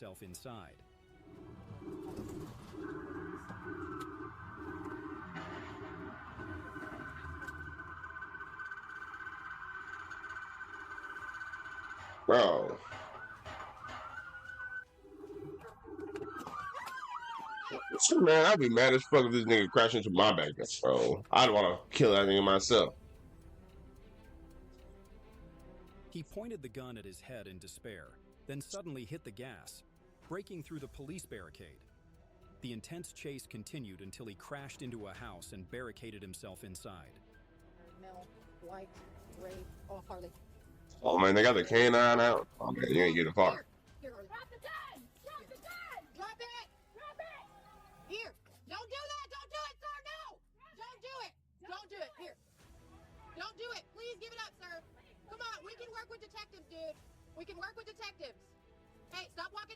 himself inside. Bro. So, man, I'd be mad as fuck if this nigga crashed into my bank, bro. I'd want to kill that nigga myself. He pointed the gun at his head in despair, then suddenly hit the gas, breaking through the police barricade. The intense chase continued until he crashed into a house and barricaded himself inside. Mel, white, gray, oh, Harley. Oh, man, they got the canine out. Oh, man, you ain't getting far. Here, Harley. Drop the gun! Drop the gun! Drop it! Drop it! Here! Don't do that! Don't do it, sir! No! Don't do it! Don't do it! Here! Don't do it! Please give it up, sir! Come on, we can work with detectives, dude! We can work with detectives! Hey, stop walking